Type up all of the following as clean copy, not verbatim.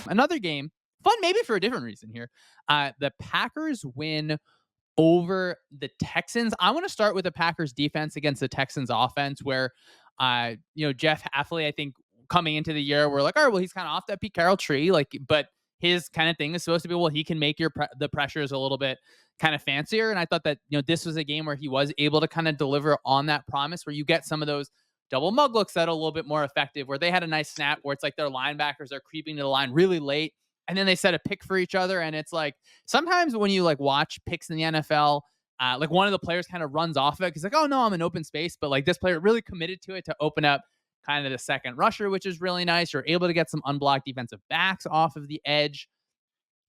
Another game, fun maybe for a different reason here. The Packers win over the Texans. I want to start with the Packers defense against the Texans offense, where Jeff Hafley, I think coming into the year, we're like, all right, well, he's kind of off that Pete Carroll tree, but his kind of thing is supposed to be, well, he can make the pressures a little bit kind of fancier. And I thought that this was a game where he was able to kind of deliver on that promise, where you get some of those double mug looks that are a little bit more effective, where they had a nice snap where it's like their linebackers are creeping to the line really late, and then they set a pick for each other. And it's like sometimes when you like watch picks in the NFL, like one of the players kind of runs off of it. He's like, oh no, I'm in open space. But like this player really committed to it to open up kind of the second rusher, which is really nice. You're able to get some unblocked defensive backs off of the edge.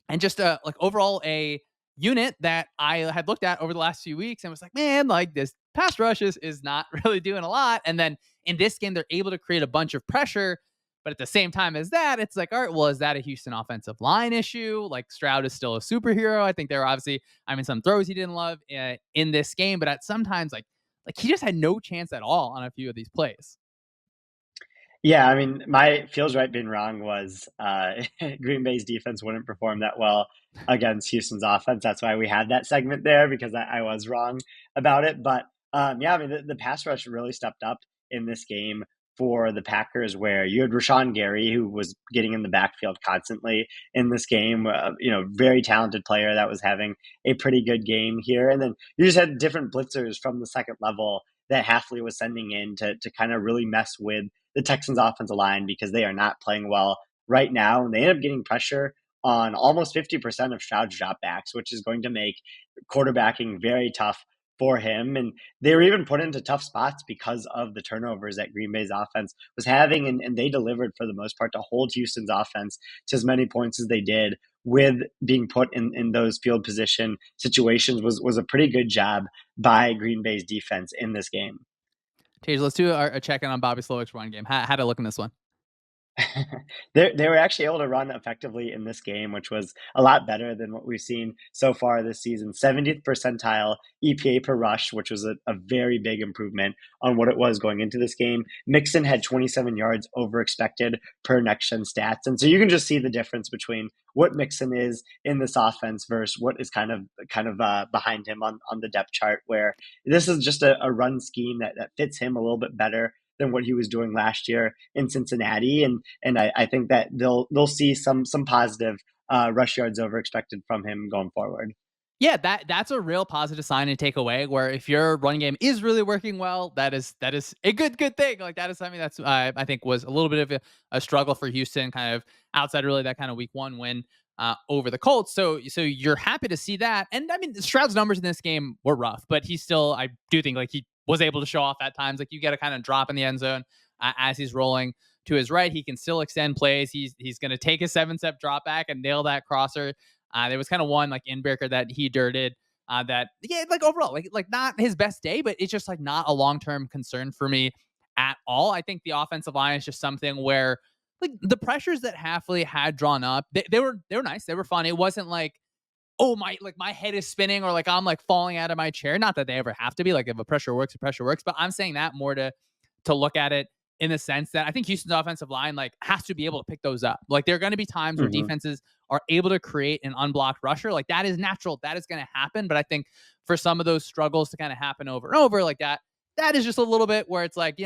And just like overall a unit that I had looked at over the last few weeks and was like, man, like this pass rush is not really doing a lot. And then in this game, they're able to create a bunch of pressure. But at the same time as that, it's like, all right, well, is that a Houston offensive line issue? Like Stroud is still a superhero. I think there were obviously, some throws he didn't love in this game, but at sometimes like he just had no chance at all on a few of these plays. Yeah, I mean, my feels right being wrong was Green Bay's defense wouldn't perform that well against Houston's offense. That's why we had that segment there, because I was wrong about it. But yeah, I mean, the pass rush really stepped up in this game for the Packers, where you had Rashawn Gary, who was getting in the backfield constantly in this game. Very talented player that was having a pretty good game here. And then you just had different blitzers from the second level that Hafley was sending in to kind of really mess with the Texans offensive line, because they are not playing well right now. And they end up getting pressure on almost 50% of Stroud's dropbacks, which is going to make quarterbacking very tough for him. And they were even put into tough spots because of the turnovers that Green Bay's offense was having. And they delivered for the most part to hold Houston's offense to as many points as they did, with being put in those field position situations was a pretty good job by Green Bay's defense in this game. Tage, let's do a check-in on Bobby Slowick's run game. How to look in this one? They were actually able to run effectively in this game, which was a lot better than what we've seen so far this season. 70th percentile EPA per rush, which was a very big improvement on what it was going into this game. Mixon had 27 yards over expected per next gen stats. And so you can just see the difference between what Mixon is in this offense versus what is kind of behind him on the depth chart, where this is just a run scheme that fits him a little bit better than what he was doing last year in Cincinnati. And I think that they'll see some positive rush yards over expected from him going forward. Yeah, that's a real positive sign to take away, where if your run game is really working well, that is a good thing. Like that is something that's I think was a little bit of a struggle for Houston, kind of outside really that kind of week 1 win over the Colts. So you're happy to see that. And I mean, Stroud's numbers in this game were rough, but he still, I do think like he was able to show off at times. Like you get a kind of drop in the end zone as he's rolling to his right. He can still extend plays. He's going to take a 7-step drop back and nail that crosser. There was kind of one like in-breaker that he dirted that, yeah, like overall, like not his best day, but it's just like not a long-term concern for me at all. I think the offensive line is just something where like the pressures that Hafley had drawn up, they were nice. They were fun. It wasn't like, oh my head is spinning or like I'm like falling out of my chair. Not that they ever have to be. Like if a pressure works, but I'm saying that more to look at it in the sense that I think Houston's offensive line like has to be able to pick those up. Like there are going to be times where defenses are able to create an unblocked rusher. Like that is natural. That is going to happen. But I think for some of those struggles to kind of happen over and over like that is just a little bit where it's like,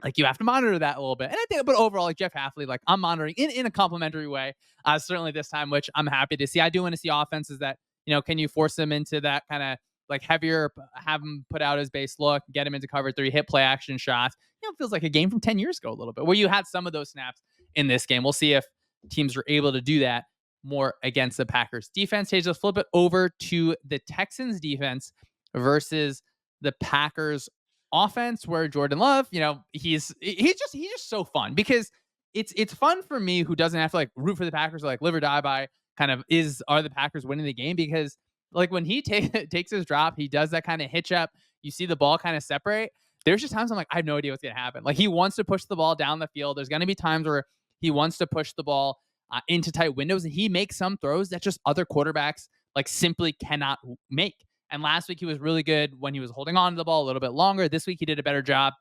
like you have to monitor that a little bit. And I think, but overall, like Jeff Hafley, like I'm monitoring in a complimentary way, certainly this time, which I'm happy to see. I do want to see offenses that, can you force them into that kind of like heavier, have him put out his base look, get him into cover 3, hit play action shots. It feels like a game from 10 years ago a little bit where you had some of those snaps in this game. We'll see if teams are able to do that more against the Packers defense. Hey, just flip it over to the Texans defense versus the Packers offense, where Jordan Love, he's just so fun because it's fun for me who doesn't have to like root for the Packers or like live or die by kind of are the Packers winning the game, because like when he takes his drop, he does that kind of hitch up. You see the ball kind of separate. There's just times I'm like, I have no idea what's going to happen. Like he wants to push the ball down the field. There's going to be times where he wants to push the ball into tight windows, and he makes some throws that just other quarterbacks like simply cannot make. And last week he was really good when he was holding on to the ball a little bit longer. This week he did a better job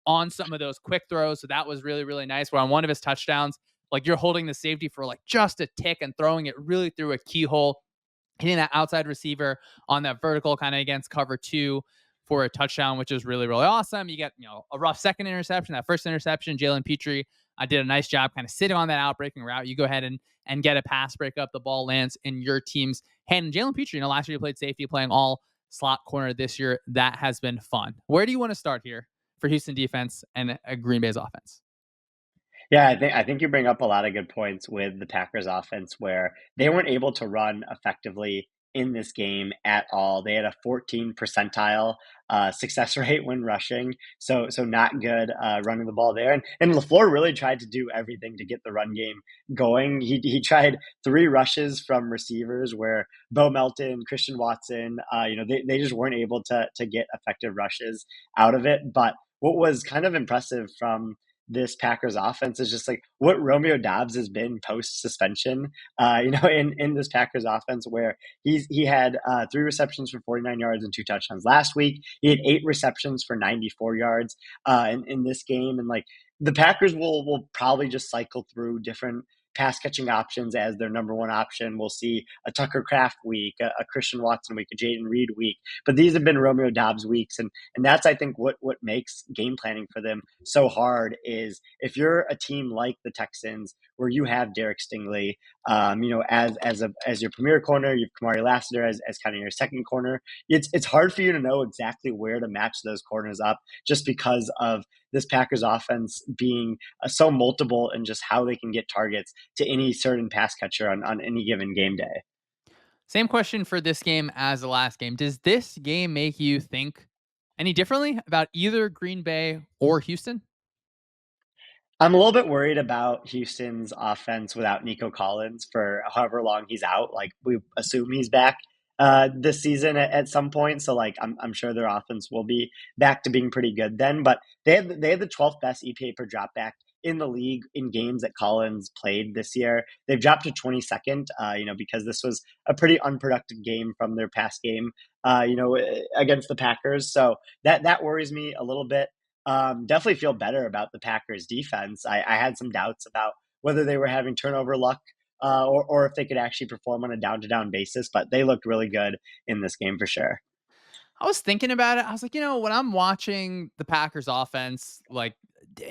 on some of those quick throws. So that was really, really nice. Where on one of his touchdowns, like you're holding the safety for like just a tick and throwing it really through a keyhole, hitting that outside receiver on that vertical kind of against cover two for a touchdown, which is really, really awesome. You get, a rough second interception. That first interception, Jalen Petrie did a nice job kind of sitting on that outbreaking route. You go ahead and get a pass break up. The ball lands in your team's hand. And Jalen Petrie, last year he played safety, playing all slot corner this year. That has been fun. Where do you want to start here for Houston defense and Green Bay's offense? Yeah, I think you bring up a lot of good points with the Packers offense where they weren't able to run effectively in this game at all. They had a 14 percentile success rate when rushing, so not good running the ball there. And Lafleur really tried to do everything to get the run game going. He tried three rushes from receivers where Bo Melton, Christian Watson, they just weren't able to get effective rushes out of it. But what was kind of impressive from this Packers offense is just like what Romeo Dobbs has been post suspension. In this Packers offense, where he had three receptions for 49 yards and two touchdowns last week. He had eight receptions for 94 yards in this game, and like the Packers will probably just cycle through different pass catching options as their number one option. We'll see a Tucker Craft week, a Christian Watson week, a Jaden Reed week, but these have been Romeo Dobbs weeks, and that's I think what makes game planning for them so hard is if you're a team like the Texans where you have Derek Stingley, as your premier corner, you've Kamari Lassiter as kind of your second corner. It's hard for you to know exactly where to match those corners up just because of this Packers offense being so multiple and just how they can get targets to any certain pass catcher on any given game day. Same question for this game as the last game. Does this game make you think any differently about either Green Bay or Houston? I'm a little bit worried about Houston's offense without Nico Collins for however long he's out. Like we assume he's back this season at some point, so like I'm sure their offense will be back to being pretty good then. But they had the 12th best EPA per dropback in the league in games that Collins played this year. They've dropped to 22nd, because this was a pretty unproductive game from their past game, against the Packers. So that worries me a little bit. Definitely feel better about the Packers defense. I had some doubts about whether they were having turnover luck or if they could actually perform on a down to down basis, but they looked really good in this game for sure. I was thinking about it. I was like, when I'm watching the Packers offense, like,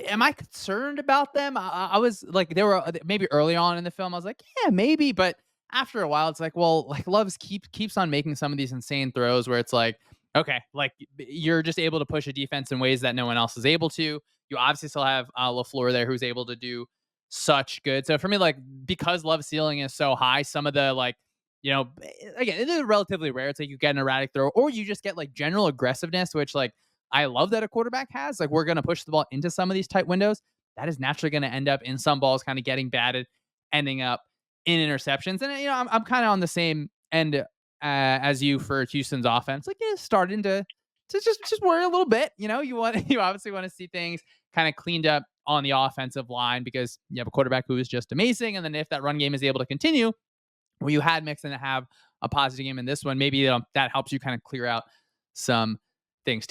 am I concerned about them? I was like, they were maybe early on in the film. I was like, yeah, maybe, but after a while, it's like, well, like Love's keeps on making some of these insane throws where it's like, okay, like you're just able to push a defense in ways that no one else is able to. You obviously still have Lafleur there, who's able to do such good. So for me, like because Love's ceiling is so high, some of the like again, it is relatively rare. It's like you get an erratic throw, or you just get like general aggressiveness, which like I love that a quarterback has. Like we're gonna push the ball into some of these tight windows. That is naturally gonna end up in some balls kind of getting batted, ending up in interceptions. And I'm kind of on the same end as you for Houston's offense. Like it's starting to just worry a little bit. You obviously want to see things kind of cleaned up on the offensive line because you have a quarterback who is just amazing. And then if that run game is able to continue, well, you had Mixon to have a positive game in this one. Maybe that helps you kind of clear out some things